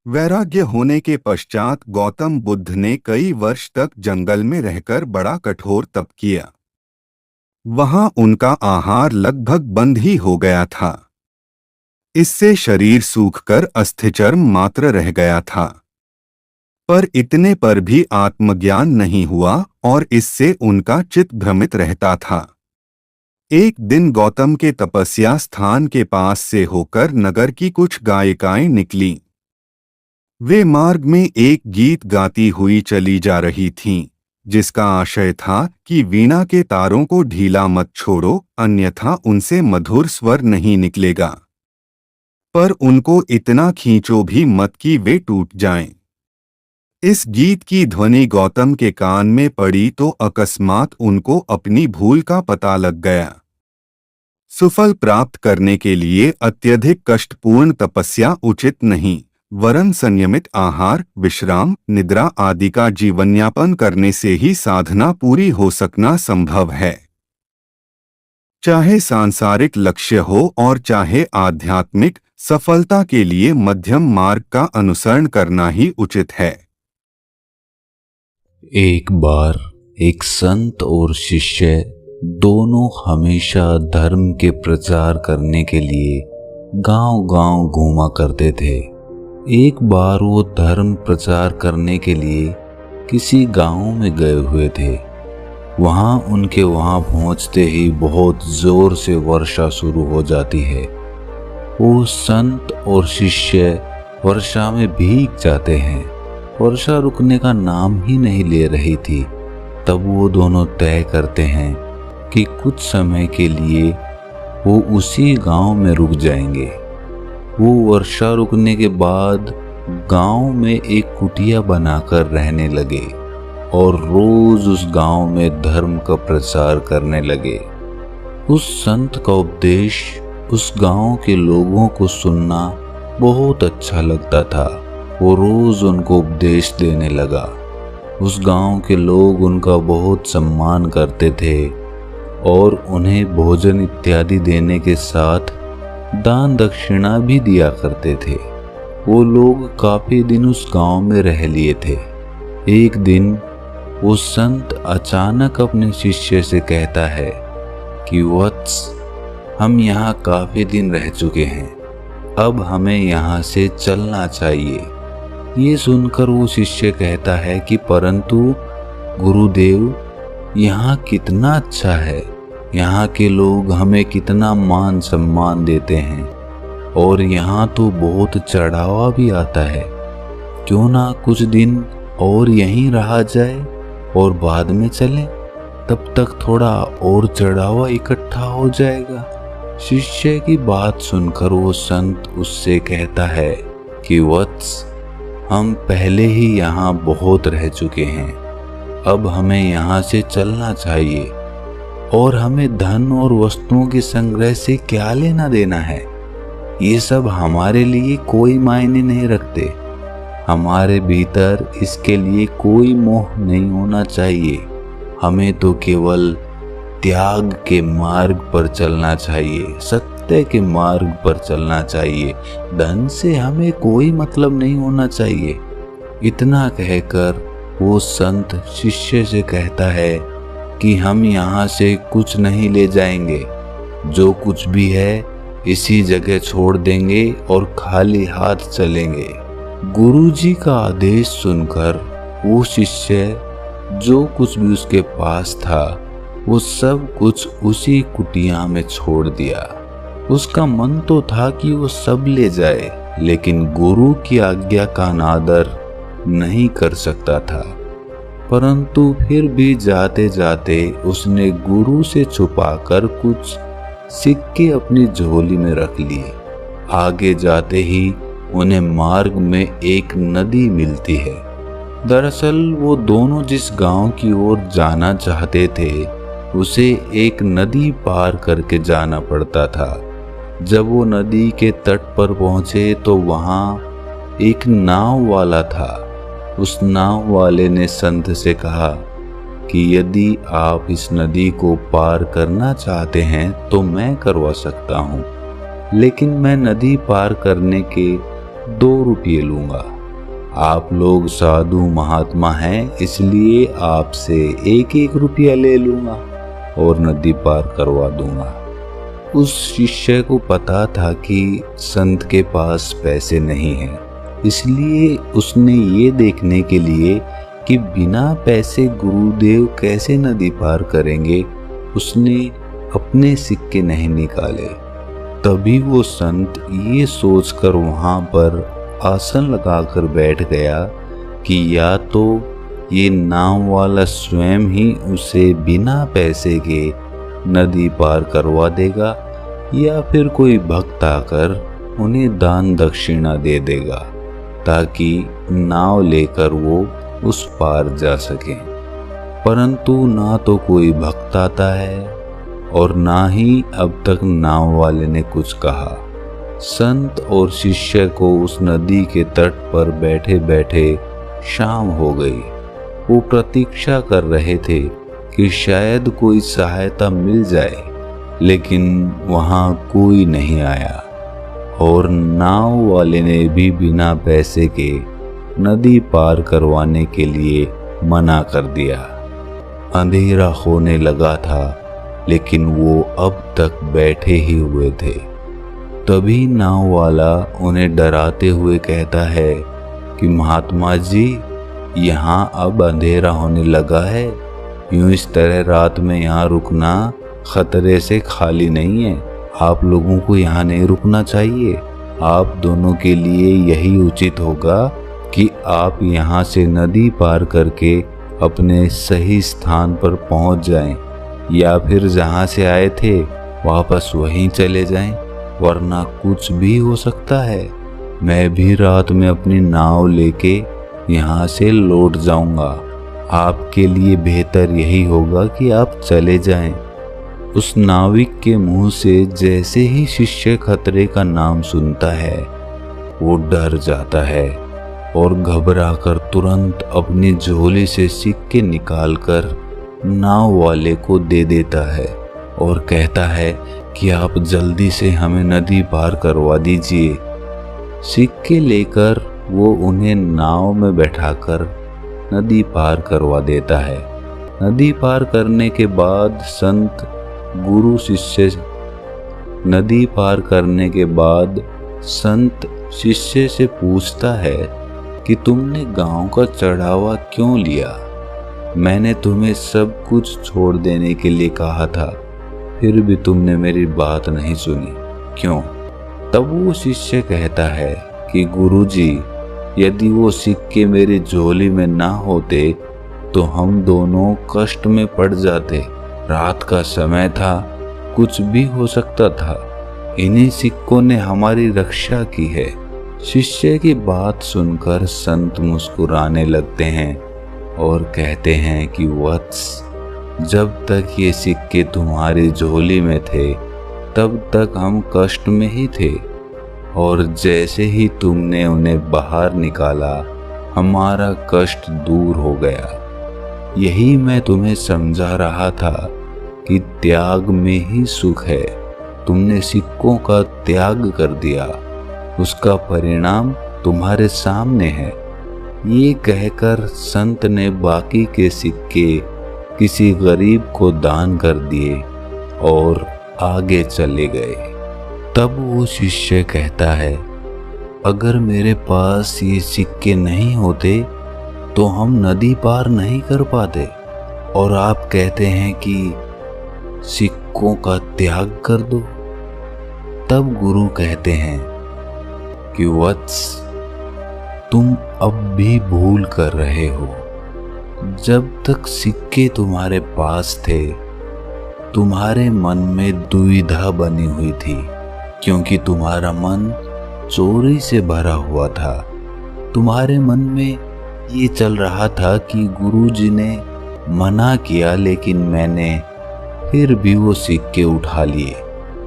वैराग्य होने के पश्चात गौतम बुद्ध ने कई वर्ष तक जंगल में रहकर बड़ा कठोर तप किया। वहां उनका आहार लगभग बंद ही हो गया था। इससे शरीर सूखकर अस्थिचर्म मात्र रह गया था। पर इतने पर भी आत्मज्ञान नहीं हुआ और इससे उनका चित्त भ्रमित रहता था। एक दिन गौतम के तपस्या स्थान के पास से होकर नगर की कुछ गायिकाएं निकलीं। वे मार्ग में एक गीत गाती हुई चली जा रही थीं, जिसका आशय था कि वीणा के तारों को ढीला मत छोड़ो, अन्यथा उनसे मधुर स्वर नहीं निकलेगा। पर उनको इतना खींचो भी मत कि वे टूट जाएं। इस गीत की ध्वनि गौतम के कान में पड़ी तो अकस्मात उनको अपनी भूल का पता लग गया। सुफल प्राप्त करने के लिए अत्यधिक कष्टपूर्ण तपस्या उचित नहीं, वरन संयमित आहार, विश्राम, निद्रा आदि का जीवनयापन करने से ही साधना पूरी हो सकना संभव है। चाहे सांसारिक लक्ष्य हो और चाहे आध्यात्मिक, सफलता के लिए मध्यम मार्ग का अनुसरण करना ही उचित है। एक बार एक संत और शिष्य दोनों हमेशा धर्म के प्रचार करने के लिए गांव-गांव घूमा करते थे। एक बार वो धर्म प्रचार करने के लिए किसी गांव में गए हुए थे। वहां पहुंचते ही बहुत जोर से वर्षा शुरू हो जाती है। वो संत और शिष्य वर्षा में भीग जाते हैं। वर्षा रुकने का नाम ही नहीं ले रही थी। तब वो दोनों तय करते हैं कि कुछ समय के लिए वो उसी गांव में रुक जाएंगे। वो वर्षा रुकने के बाद गांव में एक कुटिया बनाकर रहने लगे और रोज उस गांव में धर्म का प्रचार करने लगे। उस संत का उपदेश उस गांव के लोगों को सुनना बहुत अच्छा लगता था। वो रोज उनको उपदेश देने लगा। उस गांव के लोग उनका बहुत सम्मान करते थे और उन्हें भोजन इत्यादि देने के साथ दान दक्षिणा भी दिया करते थे। वो लोग काफी दिन उस गांव में रह लिए थे। एक दिन वो संत अचानक अपने शिष्य से कहता है कि वत्स, हम यहाँ काफी दिन रह चुके हैं, अब हमें यहाँ से चलना चाहिए। ये सुनकर वो शिष्य कहता है कि परंतु गुरुदेव, यहाँ कितना अच्छा है, यहाँ के लोग हमें कितना मान सम्मान देते हैं और यहाँ तो बहुत चढ़ावा भी आता है। क्यों ना कुछ दिन और यहीं रहा जाए और बाद में चलें, तब तक थोड़ा और चढ़ावा इकट्ठा हो जाएगा। शिष्य की बात सुनकर वो संत उससे कहता है कि वत्स, हम पहले ही यहाँ बहुत रह चुके हैं, अब हमें यहाँ से चलना चाहिए और हमें धन और वस्तुओं के संग्रह से क्या लेना देना है। ये सब हमारे लिए कोई मायने नहीं रखते। हमारे भीतर इसके लिए कोई मोह नहीं होना चाहिए। हमें तो केवल त्याग के मार्ग पर चलना चाहिए, सत्य के मार्ग पर चलना चाहिए। धन से हमें कोई मतलब नहीं होना चाहिए। इतना कहकर वो संत शिष्य से कहता है कि हम यहाँ से कुछ नहीं ले जाएंगे, जो कुछ भी है इसी जगह छोड़ देंगे और खाली हाथ चलेंगे। गुरुजी का आदेश सुनकर वो शिष्य जो कुछ भी उसके पास था वो सब कुछ उसी कुटिया में छोड़ दिया। उसका मन तो था कि वो सब ले जाए, लेकिन गुरु की आज्ञा का अनादर नहीं कर सकता था। परंतु फिर भी जाते जाते उसने गुरु से छुपाकर कुछ सिक्के अपनी झोली में रख लिए। आगे जाते ही उन्हें मार्ग में एक नदी मिलती है। दरअसल वो दोनों जिस गांव की ओर जाना चाहते थे उसे एक नदी पार करके जाना पड़ता था। जब वो नदी के तट पर पहुंचे तो वहां एक नाव वाला था। उस नाव वाले ने संत से कहा कि यदि आप इस नदी को पार करना चाहते हैं तो मैं करवा सकता हूँ, लेकिन मैं नदी पार करने के 2 रुपये लूँगा। आप लोग साधु महात्मा हैं, इसलिए आपसे 1-1 रुपया ले लूंगा और नदी पार करवा दूंगा। उस शिष्य को पता था कि संत के पास पैसे नहीं हैं, इसलिए उसने ये देखने के लिए कि बिना पैसे गुरुदेव कैसे नदी पार करेंगे, उसने अपने सिक्के नहीं निकाले। तभी वो संत ये सोचकर वहां पर आसन लगाकर बैठ गया कि या तो ये नाव वाला स्वयं ही उसे बिना पैसे के नदी पार करवा देगा या फिर कोई भक्त आकर उन्हें दान दक्षिणा दे देगा ताकि नाव लेकर वो उस पार जा सके। परंतु ना तो कोई भक्त आता है और ना ही अब तक नाव वाले ने कुछ कहा। संत और शिष्य को उस नदी के तट पर बैठे बैठे शाम हो गई। वो प्रतीक्षा कर रहे थे कि शायद कोई सहायता मिल जाए, लेकिन वहां कोई नहीं आया और नाव वाले ने भी बिना पैसे के नदी पार करवाने के लिए मना कर दिया। अंधेरा होने लगा था, लेकिन वो अब तक बैठे ही हुए थे। तभी नाव वाला उन्हें डराते हुए कहता है कि महात्मा जी, यहाँ अब अंधेरा होने लगा है, यूं इस तरह रात में यहाँ रुकना खतरे से खाली नहीं है। आप लोगों को यहाँ नहीं रुकना चाहिए। आप दोनों के लिए यही उचित होगा कि आप यहाँ से नदी पार करके अपने सही स्थान पर पहुँच जाएं, या फिर जहाँ से आए थे वापस वहीं चले जाएं, वरना कुछ भी हो सकता है। मैं भी रात में अपनी नाव लेके यहाँ से लौट जाऊंगा। आपके लिए बेहतर यही होगा कि आप चले जाएं। उस नाविक के मुंह से जैसे ही शिष्य खतरे का नाम सुनता है, वो डर जाता है और घबराकर तुरंत अपनी झोली से सिक्के निकालकर नाव वाले को दे देता है और कहता है कि आप जल्दी से हमें नदी पार करवा दीजिए। सिक्के लेकर वो उन्हें नाव में बैठाकर नदी पार करवा देता है। नदी पार करने के बाद संत शिष्य से पूछता है कि तुमने गांव का चढ़ावा क्यों लिया? मैंने तुम्हें सब कुछ छोड़ देने के लिए कहा था, फिर भी तुमने मेरी बात नहीं सुनी, क्यों? तब वो शिष्य कहता है कि गुरुजी, यदि वो सिक्के मेरी झोली में ना होते तो हम दोनों कष्ट में पड़ जाते। रात का समय था, कुछ भी हो सकता था। इन्हीं सिक्कों ने हमारी रक्षा की है। शिष्य की बात सुनकर संत मुस्कुराने लगते हैं और कहते हैं कि वत्स, जब तक ये सिक्के तुम्हारी झोली में थे तब तक हम कष्ट में ही थे, और जैसे ही तुमने उन्हें बाहर निकाला हमारा कष्ट दूर हो गया। यही मैं तुम्हें समझा रहा था कि त्याग में ही सुख है। तुमने सिक्कों का त्याग कर दिया, उसका परिणाम तुम्हारे सामने है। ये कहकर संत ने बाकी के सिक्के किसी गरीब को दान कर दिए और आगे चले गए। तब वो शिष्य कहता है, अगर मेरे पास ये सिक्के नहीं होते तो हम नदी पार नहीं कर पाते, और आप कहते हैं कि सिक्कों का त्याग कर दो। तब गुरु कहते हैं कि वत्स, तुम अब भी भूल कर रहे हो। जब तक सिक्के तुम्हारे पास थे, तुम्हारे मन में दुविधा बनी हुई थी, क्योंकि तुम्हारा मन चोरी से भरा हुआ था। तुम्हारे मन में ये चल रहा था कि गुरुजी ने मना किया, लेकिन मैंने फिर भी वो सिक्के उठा लिए।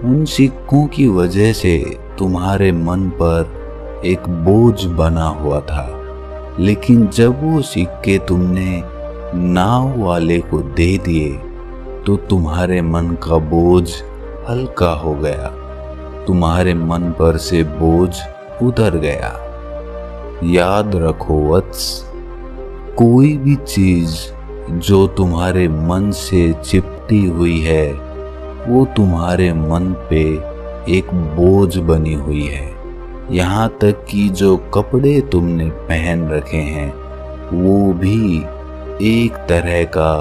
उन सिक्कों की वजह से तुम्हारे मन पर एक बोझ बना हुआ था, लेकिन जब वो सिक्के तुमने नाव वाले को दे दिए तो तुम्हारे मन का बोझ हल्का हो गया। तुम्हारे मन पर से बोझ उतर गया। याद रखो वत्स, कोई भी चीज जो तुम्हारे मन से चिपटी हुई है वो तुम्हारे मन पे एक बोझ बनी हुई है। यहाँ तक कि जो कपड़े तुमने पहन रखे हैं वो भी एक तरह का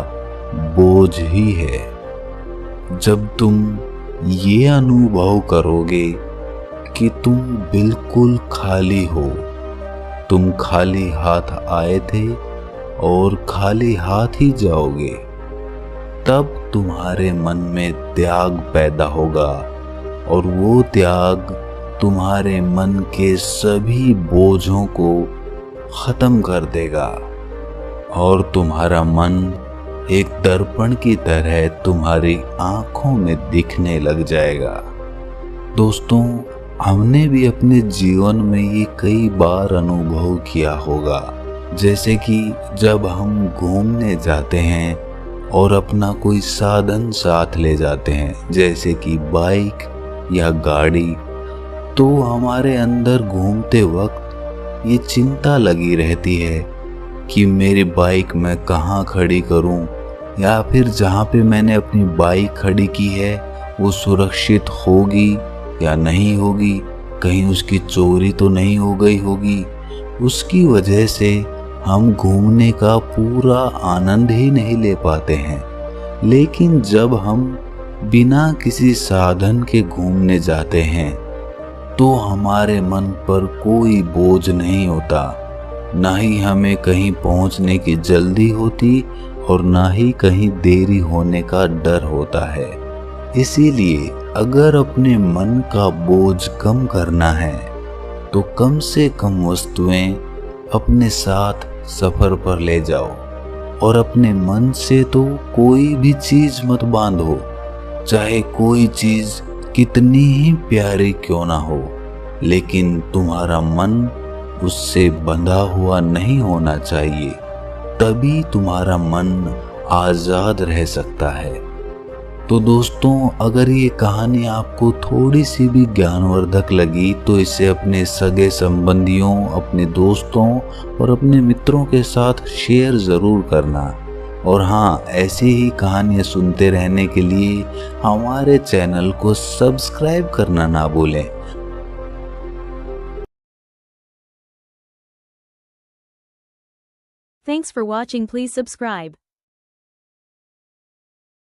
बोझ ही है। जब तुम ये अनुभव करोगे कि तुम बिल्कुल खाली हो, तुम खाली हाथ आए थे और खाली हाथ ही जाओगे, तब तुम्हारे मन में त्याग पैदा होगा और वो त्याग तुम्हारे मन के सभी बोझों को खत्म कर देगा और तुम्हारा मन एक दर्पण की तरह तुम्हारी आंखों में दिखने लग जाएगा। दोस्तों, हमने भी अपने जीवन में ये कई बार अनुभव किया होगा, जैसे कि जब हम घूमने जाते हैं और अपना कोई साधन साथ ले जाते हैं, जैसे कि बाइक या गाड़ी, तो हमारे अंदर घूमते वक्त ये चिंता लगी रहती है कि मेरी बाइक मैं कहाँ खड़ी करूं, या फिर जहाँ पे मैंने अपनी बाइक खड़ी की है वो सुरक्षित होगी या नहीं होगी, कहीं उसकी चोरी तो नहीं हो गई होगी। उसकी वजह से हम घूमने का पूरा आनंद ही नहीं ले पाते हैं। लेकिन जब हम बिना किसी साधन के घूमने जाते हैं तो हमारे मन पर कोई बोझ नहीं होता, ना ही हमें कहीं पहुंचने की जल्दी होती और ना ही कहीं देरी होने का डर होता है। इसीलिए अगर अपने मन का बोझ कम करना है तो कम से कम वस्तुएं अपने साथ सफर पर ले जाओ और अपने मन से तो कोई भी चीज मत बांधो, चाहे कोई चीज कितनी ही प्यारी क्यों ना हो, लेकिन तुम्हारा मन उससे बंधा हुआ नहीं होना चाहिए, तभी तुम्हारा मन आजाद रह सकता है। तो दोस्तों, अगर ये कहानी आपको थोड़ी सी भी ज्ञानवर्धक लगी तो इसे अपने सगे संबंधियों, अपने दोस्तों और अपने मित्रों के साथ शेयर ज़रूर करना। और हाँ, ऐसी ही कहानियाँ सुनते रहने के लिए हमारे चैनल को सब्सक्राइब करना ना भूलें। Thanks for watching. Please subscribe.